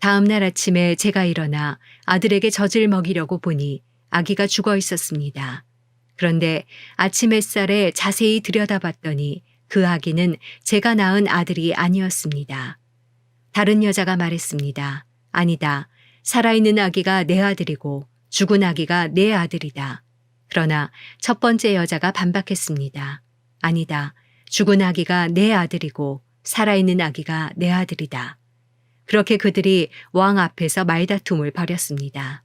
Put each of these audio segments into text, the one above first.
다음 날 아침에 제가 일어나 아들에게 젖을 먹이려고 보니 아기가 죽어 있었습니다. 그런데 아침 햇살에 자세히 들여다봤더니 그 아기는 제가 낳은 아들이 아니었습니다. 다른 여자가 말했습니다. 아니다. 살아있는 아기가 내 아들이고 죽은 아기가 내 아들이다. 그러나 첫 번째 여자가 반박했습니다. 아니다. 죽은 아기가 내 아들이고 살아있는 아기가 내 아들이다. 그렇게 그들이 왕 앞에서 말다툼을 벌였습니다.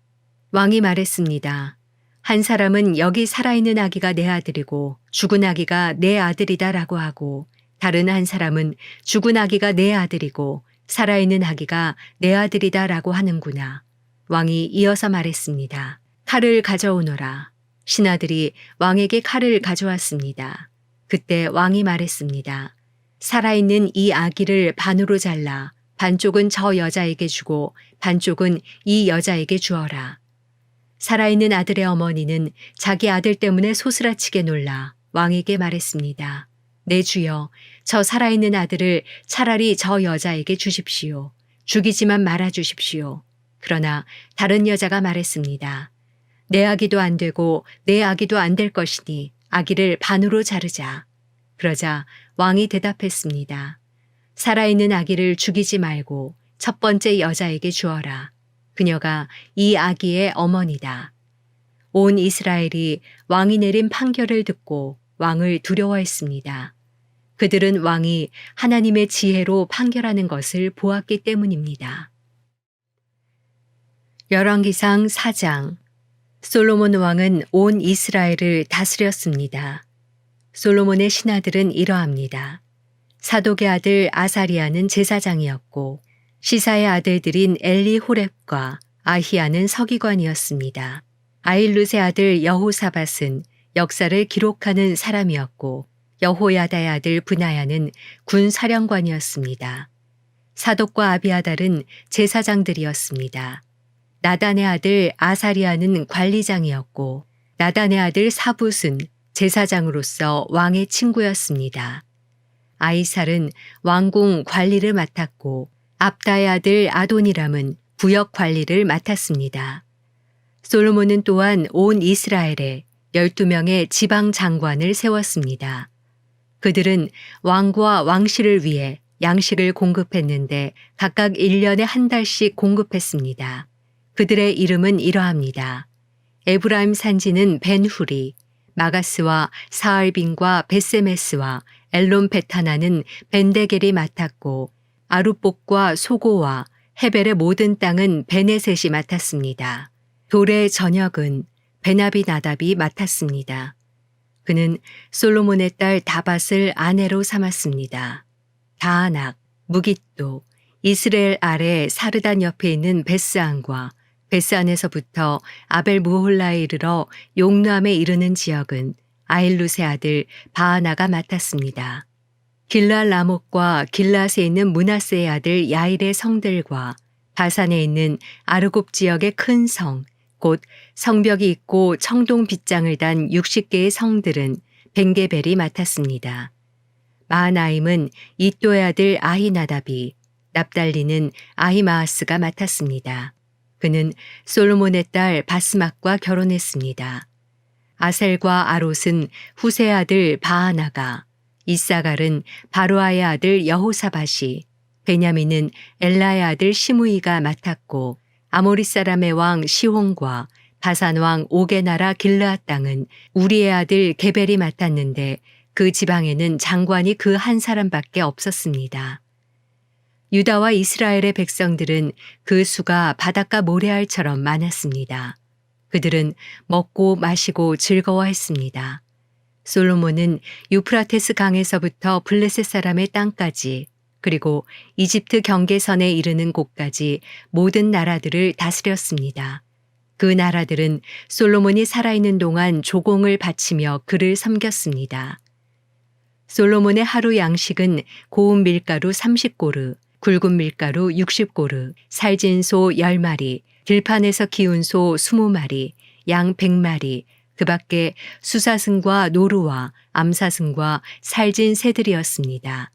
왕이 말했습니다. 한 사람은 여기 살아있는 아기가 내 아들이고 죽은 아기가 내 아들이다라고 하고 다른 한 사람은 죽은 아기가 내 아들이고 살아있는 아기가 내 아들이다라고 하는구나. 왕이 이어서 말했습니다. 칼을 가져오너라. 신하들이 왕에게 칼을 가져왔습니다. 그때 왕이 말했습니다. 살아있는 이 아기를 반으로 잘라 반쪽은 저 여자에게 주고 반쪽은 이 여자에게 주어라. 살아있는 아들의 어머니는 자기 아들 때문에 소스라치게 놀라 왕에게 말했습니다. 내 주여, 저 살아있는 아들을 차라리 저 여자에게 주십시오. 죽이지만 말아 주십시오. 그러나 다른 여자가 말했습니다. 내 아기도 안 되고 내 아기도 안 될 것이니 아기를 반으로 자르자. 그러자 왕이 대답했습니다. 살아있는 아기를 죽이지 말고 첫 번째 여자에게 주어라. 그녀가 이 아기의 어머니다. 온 이스라엘이 왕이 내린 판결을 듣고 왕을 두려워했습니다. 그들은 왕이 하나님의 지혜로 판결하는 것을 보았기 때문입니다. 열왕기상 4장. 솔로몬 왕은 온 이스라엘을 다스렸습니다. 솔로몬의 신하들은 이러합니다. 사독의 아들 아사리아는 제사장이었고 시사의 아들들인 엘리 호렙과 아히야는 서기관이었습니다. 아일룻의 아들 여호사밧은 역사를 기록하는 사람이었고 여호야다의 아들 브나야는 군사령관이었습니다. 사독과 아비아달은 제사장들이었습니다. 나단의 아들 아사리아는 관리장이었고 나단의 아들 사붓은 제사장으로서 왕의 친구였습니다. 아이살은 왕궁 관리를 맡았고 압다의 아들 아도니람은 부역 관리를 맡았습니다. 솔로몬은 또한 온 이스라엘에 12명의 지방 장관을 세웠습니다. 그들은 왕과 왕실을 위해 양식을 공급했는데 각각 1년에 한 달씩 공급했습니다. 그들의 이름은 이러합니다. 에브라임 산지는 벤후리, 마가스와 사알빈과 베세메스와 엘론 베타나는 벤데겔이 맡았고 아룻복과 소고와 헤벨의 모든 땅은 베네셋이 맡았습니다. 돌의 전역은 베나비 나답이 맡았습니다. 그는 솔로몬의 딸 다밧을 아내로 삼았습니다. 다아낙, 무깃도, 이스라엘 아래 사르단 옆에 있는 베스안과 베스안에서부터 아벨 무홀라에 이르러 용르암에 이르는 지역은 아일룻의 아들 바하나가 맡았습니다. 길르앗 라못과 길르앗에 있는 므낫세의 아들 야일의 성들과 바산에 있는 아르곱 지역의 큰 성, 곧 성벽이 있고 청동 빗장을 단 60개의 성들은 벤게벨이 맡았습니다. 마하나임은 이또의 아들 아히나답이, 납달리는 아히마아스가 맡았습니다. 그는 솔로몬의 딸 바스맛과 결혼했습니다. 아셀과 아롯은 후세의 아들 바하나가, 이사갈은 바로아의 아들 여호사밧이, 베냐민은 엘라의 아들 시므이가 맡았고 아모리 사람의 왕 시혼과 바산 왕 옥의 나라 길르앗 땅은 우리의 아들 게벨이 맡았는데 그 지방에는 장관이 그 한 사람밖에 없었습니다. 유다와 이스라엘의 백성들은 그 수가 바닷가 모래알처럼 많았습니다. 그들은 먹고 마시고 즐거워했습니다. 솔로몬은 유프라테스 강에서부터 블레셋 사람의 땅까지 그리고 이집트 경계선에 이르는 곳까지 모든 나라들을 다스렸습니다. 그 나라들은 솔로몬이 살아있는 동안 조공을 바치며 그를 섬겼습니다. 솔로몬의 하루 양식은 고운 밀가루 30고르, 굵은 밀가루 60고르, 살진 소 10마리, 들판에서 키운 소 20마리, 양 100마리, 그 밖에 수사승과 노루와 암사승과 살진 새들이었습니다.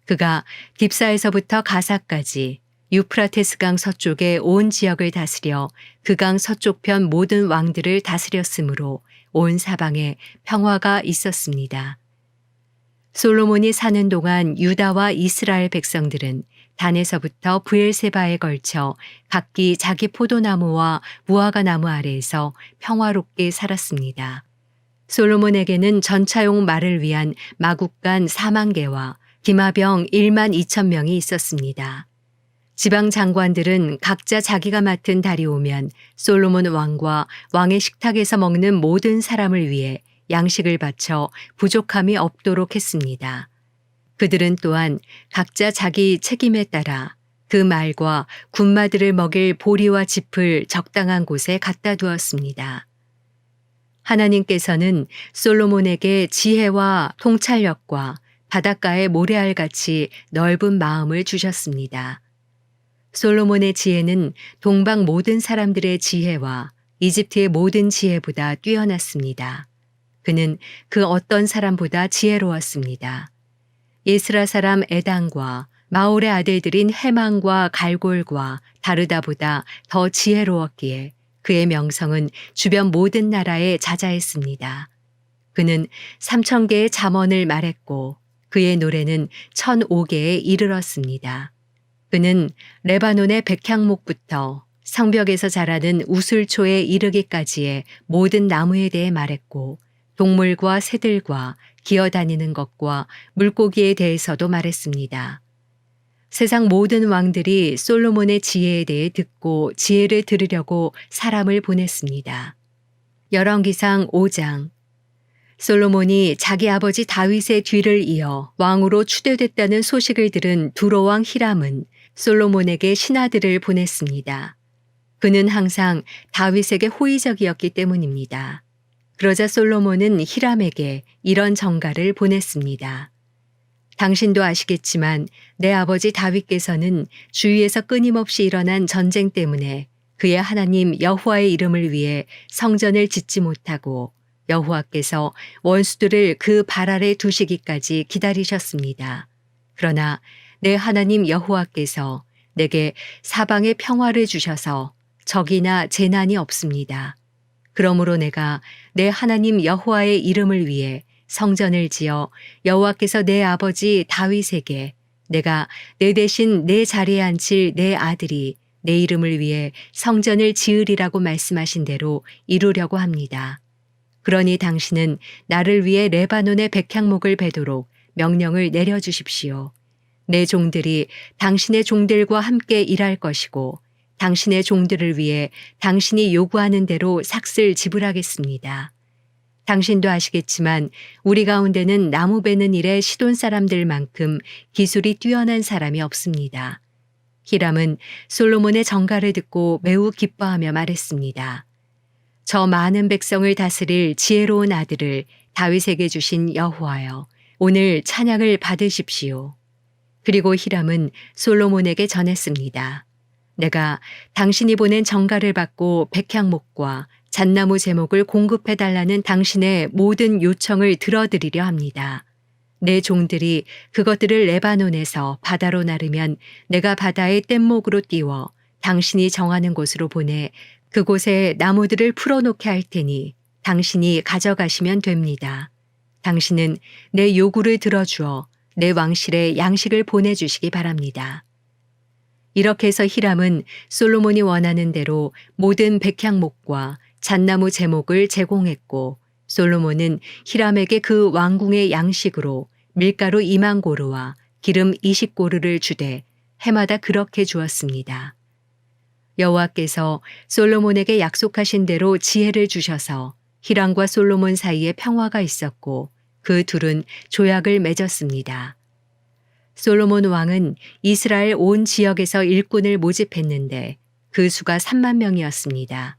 그가 딥사에서부터 가사까지 유프라테스강 서쪽의 온 지역을 다스려 그 강 서쪽편 모든 왕들을 다스렸으므로 온 사방에 평화가 있었습니다. 솔로몬이 사는 동안 유다와 이스라엘 백성들은 단에서부터 브엘세바에 걸쳐 각기 자기 포도나무와 무화과 나무 아래에서 평화롭게 살았습니다. 솔로몬에게는 전차용 말을 위한 마국간 4만 개와 기마병 1만 2천 명이 있었습니다. 지방 장관들은 각자 자기가 맡은 달이 오면 솔로몬 왕과 왕의 식탁에서 먹는 모든 사람을 위해 양식을 바쳐 부족함이 없도록 했습니다. 그들은 또한 각자 자기 책임에 따라 그 말과 군마들을 먹일 보리와 짚을 적당한 곳에 갖다 두었습니다. 하나님께서는 솔로몬에게 지혜와 통찰력과 바닷가의 모래알같이 넓은 마음을 주셨습니다. 솔로몬의 지혜는 동방 모든 사람들의 지혜와 이집트의 모든 지혜보다 뛰어났습니다. 그는 그 어떤 사람보다 지혜로웠습니다. 예스라 사람 에단과 마올의 아들들인 헤만과 갈골과 다르다보다 더 지혜로웠기에 그의 명성은 주변 모든 나라에 자자했습니다. 그는 3,000개의 잠언을 말했고 그의 노래는 1,005개에 이르렀습니다. 그는 레바논의 백향목부터 성벽에서 자라는 우슬초에 이르기까지의 모든 나무에 대해 말했고 동물과 새들과 기어다니는 것과 물고기에 대해서도 말했습니다. 세상 모든 왕들이 솔로몬의 지혜에 대해 듣고 지혜를 들으려고 사람을 보냈습니다. 열왕기상 5장. 솔로몬이 자기 아버지 다윗의 뒤를 이어 왕으로 추대됐다는 소식을 들은 두로왕 히람은 솔로몬에게 신하들을 보냈습니다. 그는 항상 다윗에게 호의적이었기 때문입니다. 그러자 솔로몬은 히람에게 이런 전가를 보냈습니다. 당신도 아시겠지만 내 아버지 다윗께서는 주위에서 끊임없이 일어난 전쟁 때문에 그의 하나님 여호와의 이름을 위해 성전을 짓지 못하고 여호와께서 원수들을 그 발 아래 두시기까지 기다리셨습니다. 그러나 내 하나님 여호와께서 내게 사방에 평화를 주셔서 적이나 재난이 없습니다. 그러므로 내가 내 하나님 여호와의 이름을 위해 성전을 지어 여호와께서 내 아버지 다윗에게 내가 내 대신 내 자리에 앉힐 내 아들이 내 이름을 위해 성전을 지으리라고 말씀하신 대로 이루려고 합니다. 그러니 당신은 나를 위해 레바논의 백향목을 베도록 명령을 내려주십시오. 내 종들이 당신의 종들과 함께 일할 것이고 당신의 종들을 위해 당신이 요구하는 대로 삭슬 지불하겠습니다. 당신도 아시겠지만 우리 가운데는 나무 베는 일에 시돈 사람들만큼 기술이 뛰어난 사람이 없습니다. 히람은 솔로몬의 전가를 듣고 매우 기뻐하며 말했습니다. 저 많은 백성을 다스릴 지혜로운 아들을 다윗에게 주신 여호와여, 오늘 찬양을 받으십시오. 그리고 히람은 솔로몬에게 전했습니다. 내가 당신이 보낸 전가를 받고 백향목과 잣나무 제목을 공급해달라는 당신의 모든 요청을 들어드리려 합니다. 내 종들이 그것들을 레바논에서 바다로 나르면 내가 바다의 뗏목으로 띄워 당신이 정하는 곳으로 보내 그곳에 나무들을 풀어놓게 할 테니 당신이 가져가시면 됩니다. 당신은 내 요구를 들어주어 내 왕실에 양식을 보내주시기 바랍니다. 이렇게 해서 히람은 솔로몬이 원하는 대로 모든 백향목과 잣나무 제목을 제공했고 솔로몬은 히람에게 그 왕궁의 양식으로 밀가루 2만 고르와 기름 20고르를 주되 해마다 그렇게 주었습니다. 여호와께서 솔로몬에게 약속하신 대로 지혜를 주셔서 히람과 솔로몬 사이에 평화가 있었고 그 둘은 조약을 맺었습니다. 솔로몬 왕은 이스라엘 온 지역에서 일꾼을 모집했는데 그 수가 3만 명이었습니다.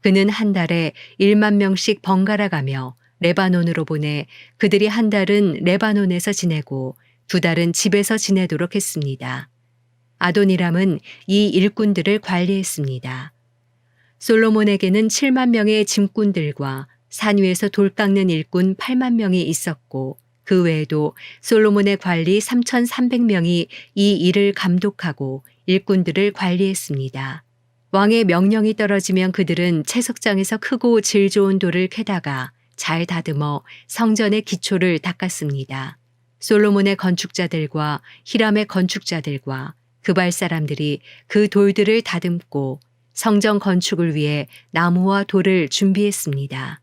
그는 한 달에 1만 명씩 번갈아 가며 레바논으로 보내 그들이 한 달은 레바논에서 지내고 두 달은 집에서 지내도록 했습니다. 아도니람은 이 일꾼들을 관리했습니다. 솔로몬에게는 7만 명의 짐꾼들과 산 위에서 돌 깎는 일꾼 8만 명이 있었고 그 외에도 솔로몬의 관리 3,300명이 이 일을 감독하고 일꾼들을 관리했습니다. 왕의 명령이 떨어지면 그들은 채석장에서 크고 질 좋은 돌을 캐다가 잘 다듬어 성전의 기초를 닦았습니다. 솔로몬의 건축자들과 히람의 건축자들과 그발 사람들이 그 돌들을 다듬고 성전 건축을 위해 나무와 돌을 준비했습니다.